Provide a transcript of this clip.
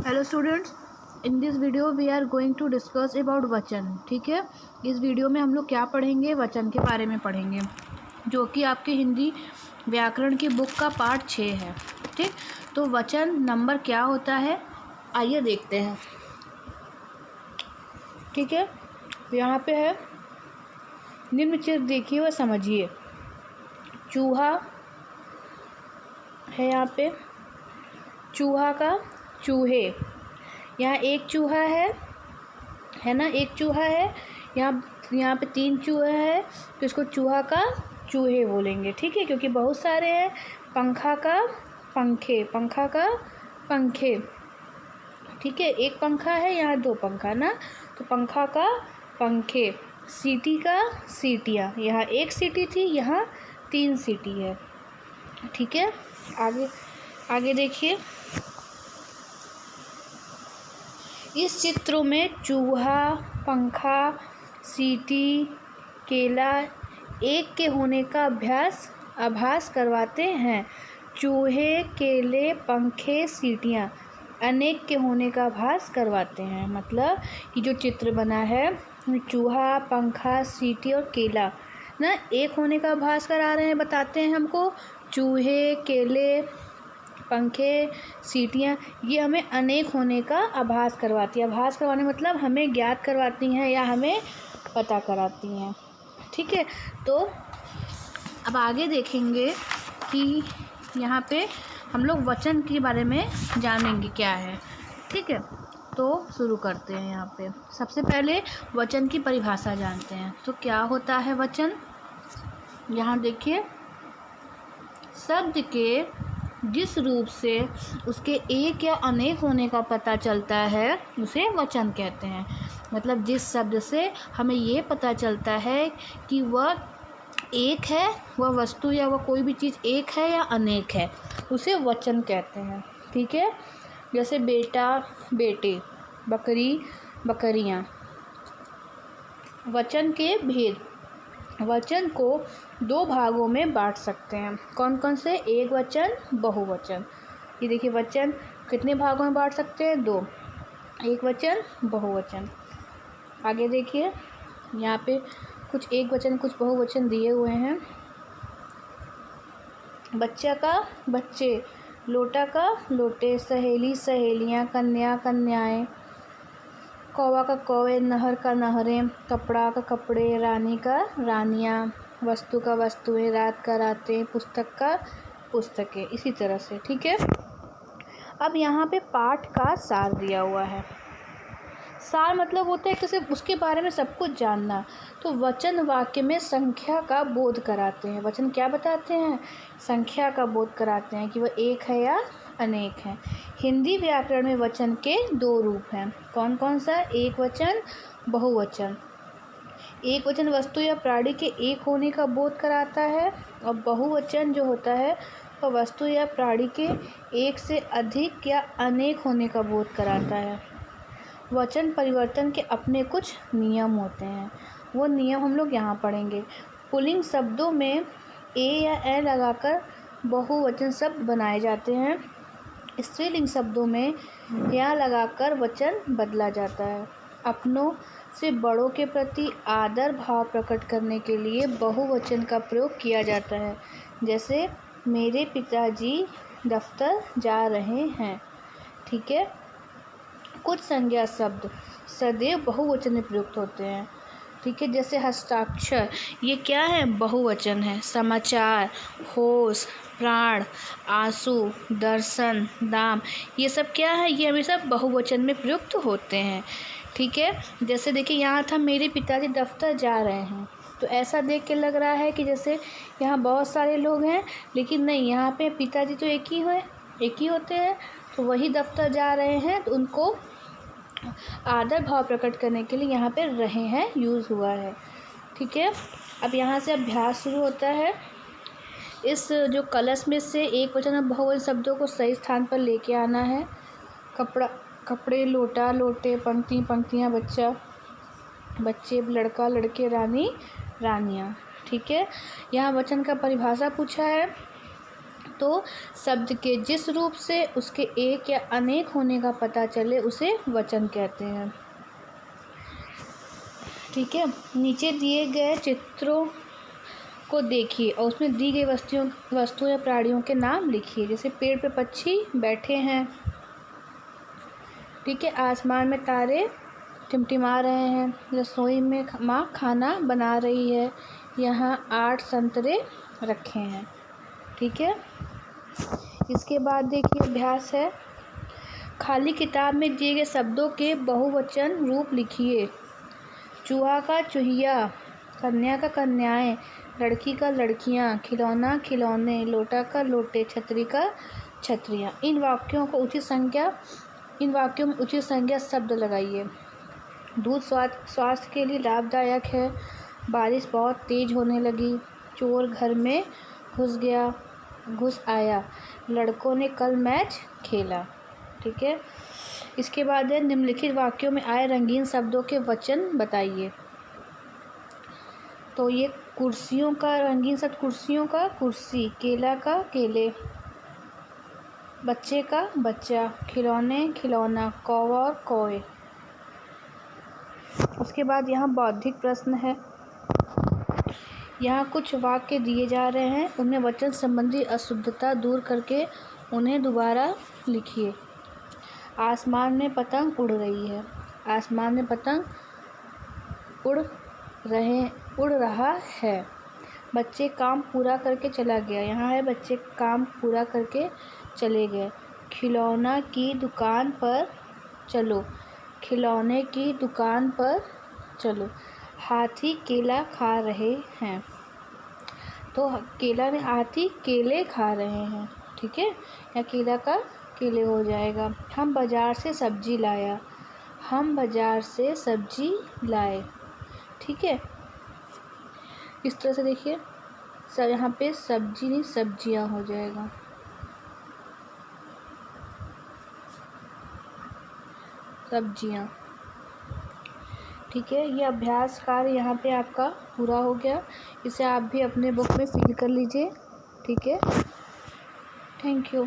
Hello students, in this video we are going to discuss about वचन। ठीक है, इस वीडियो में हम लोग क्या पढ़ेंगे, वचन के बारे में पढ़ेंगे, जो कि आपके हिंदी व्याकरण की बुक का पार्ट 6 है। ठीक, तो वचन नंबर क्या होता है आइए देखते हैं। ठीक है, तो यहाँ पे है निम्न चित्र देखिए व समझिए। चूहा है, यहाँ पे चूहा का चूहे, यहाँ एक चूहा है ना, एक चूहा है। यहाँ पे 3 चूहे हैं, तो इसको चूहा का चूहे बोलेंगे। ठीक है, क्योंकि बहुत सारे हैं। पंखा का पंखे, पंखा का पंखे। ठीक है, एक पंखा है, यहाँ 2 पंखा ना, तो पंखा का पंखे। सीटी का सीटियाँ, यहाँ 1 सीटी थी, यहाँ 3 सीटी है। ठीक है, आगे देखिए। इस चित्रों में चूहा, पंखा, सीटी, केला एक के होने का आभास करवाते हैं। चूहे, केले, पंखे, सीटियाँ अनेक के होने का आभास करवाते हैं। मतलब कि जो चित्र बना है, चूहा, पंखा, सीटी और केला ना एक होने का आभास करा रहे हैं, बताते हैं हमको। चूहे, केले, पंखे, सीटियाँ ये हमें अनेक होने का आभास करवाती है। आभास करवाने मतलब हमें ज्ञात करवाती हैं या हमें पता कराती हैं। ठीक है, तो अब आगे देखेंगे कि यहाँ पे हम लोग वचन के बारे में जानेंगे क्या है। ठीक है, तो शुरू करते हैं। यहाँ पे सबसे पहले वचन की परिभाषा जानते हैं। तो क्या होता है वचन, यहाँ देखिए। शब्द के जिस रूप से उसके एक या अनेक होने का पता चलता है उसे वचन कहते हैं। मतलब जिस शब्द से हमें ये पता चलता है कि वह एक है, वह वस्तु या वह कोई भी चीज़ एक है या अनेक है, उसे वचन कहते हैं। ठीक है, जैसे बेटा, बेटे, बकरी, बकरियाँ। वचन के भेद, वचन को 2 भागों में बांट सकते हैं। कौन कौन से? एक वचन, बहुवचन। ये देखिए, वचन कितने भागों में बांट सकते हैं? 2, एक वचन, बहुवचन। आगे देखिए, यहाँ पे कुछ एक वचन कुछ बहुवचन दिए हुए हैं। बच्चा का बच्चे, लोटा का लोटे, सहेली सहेलियाँ, कन्या कन्याएँ, कौवा का कौवे, नहर का नहरें, कपड़ा का कपड़े, रानी का रानियाँ, वस्तु का वस्तुएं, रात का रातें, पुस्तक का पुस्तकें, इसी तरह से। ठीक है, अब यहाँ पे पाठ का सार दिया हुआ है। सार मतलब होता है कि सिर्फ उसके बारे में सब कुछ जानना। तो वचन वाक्य में संख्या का बोध कराते हैं। वचन क्या बताते हैं? संख्या का बोध कराते हैं कि वह एक है या अनेक है। हिंदी व्याकरण में वचन के 2 रूप हैं। कौन कौन सा? एक वचन, बहुवचन। एक वचन वस्तु या प्राणी के एक होने का बोध कराता है, और बहुवचन जो होता है वह वस्तु या प्राणी के एक से अधिक या अनेक होने का बोध कराता है। वचन परिवर्तन के अपने कुछ नियम होते हैं, वो नियम हम लोग यहाँ पढ़ेंगे। पुल्लिंग शब्दों में ए या ए लगाकर बहुवचन शब्द बनाए जाते हैं। स्त्रीलिंग शब्दों में या लगाकर वचन बदला जाता है। अपनों से बड़ों के प्रति आदर भाव प्रकट करने के लिए बहुवचन का प्रयोग किया जाता है। जैसे मेरे पिताजी दफ्तर जा रहे हैं। ठीक है, कुछ संज्ञा शब्द सदैव बहुवचन में प्रयुक्त होते हैं। ठीक है, जैसे हस्ताक्षर, ये क्या है? बहुवचन है। समाचार, होश, प्राण, आंसू, दर्शन, दाम, ये सब क्या है? ये हमेशा बहुवचन में प्रयुक्त होते हैं। ठीक है, जैसे देखिए, यहाँ था मेरे पिताजी दफ्तर जा रहे हैं, तो ऐसा देख के लग रहा है कि जैसे यहाँ बहुत सारे लोग हैं, लेकिन नहीं, यहाँ पे पिताजी तो एक ही होते हैं। तो वही दफ्तर जा रहे हैं, तो उनको आदर भाव प्रकट करने के लिए यहाँ पे रहे हैं यूज़ हुआ है। ठीक है, अब यहाँ से अभ्यास शुरू होता है। इस जो कलश में से एक वचन और बहुवचन शब्दों को सही स्थान पर लेके आना है। कपड़ा, कपड़े, लोटा, लोटे, पंक्ति, पंक्तियाँ, बच्चा, बच्चे, लड़का, लड़के, रानी, रानियाँ। ठीक है, यहाँ वचन का परिभाषा पूछा है। तो शब्द के जिस रूप से उसके एक या अनेक होने का पता चले उसे वचन कहते हैं। ठीक है, नीचे दिए गए चित्रों को देखिए और उसमें दी गई वस्तुओं या प्राणियों के नाम लिखिए। जैसे पेड़ पे पक्षी बैठे हैं, ठीक है, आसमान में तारे टिमटिमा रहे हैं, रसोई में माँ खाना बना रही है, यहाँ 8 संतरे रखे हैं। ठीक है, इसके बाद देखिए अभ्यास है, खाली किताब में दिए गए शब्दों के बहुवचन रूप लिखिए। चूहा का चूहिया, कन्या का कन्याएं, लड़की का लड़कियां, खिलौना खिलौने, लोटा का लोटे, छतरी का छतरियाँ। इन वाक्यों में उचित संज्ञा शब्द लगाइए। दूध स्वास्थ्य के लिए लाभदायक है, बारिश बहुत तेज होने लगी, चोर घर में घुस आया, लड़कों ने कल मैच खेला। ठीक है, इसके बाद है निम्नलिखित वाक्यों में आए रंगीन शब्दों के वचन बताइए। तो ये कुर्सियों का रंगीन शब्द, कुर्सियों का कुर्सी, केला का केले, बच्चे का बच्चा, खिलौने खिलौना, कौवा और कौए। उसके बाद यहाँ बौद्धिक प्रश्न है, यहाँ कुछ वाक्य दिए जा रहे हैं, उनमें वचन संबंधी अशुद्धता दूर करके उन्हें दोबारा लिखिए। आसमान में पतंग उड़ रही है, आसमान में पतंग उड़ रहा है। बच्चे काम पूरा करके चला गया, यहाँ है बच्चे काम पूरा करके चले गए। खिलौना की दुकान पर चलो, खिलौने की दुकान पर चलो। हाथी केला खा रहे हैं, तो केला ने हाथी केले खा रहे हैं। ठीक है, या केला का केले हो जाएगा। हम बाज़ार से सब्जी लाया, हम बाज़ार से सब्जी लाए। ठीक है, इस तरह से देखिए सर यहाँ पे सब्जी नहीं सब्जियाँ हो जाएगा। सब्जियाँ। ठीक है, ये अभ्यास कार्य यहाँ पे आपका पूरा हो गया। इसे आप भी अपने बुक में फिल कर लीजिए। ठीक है, थैंक यू।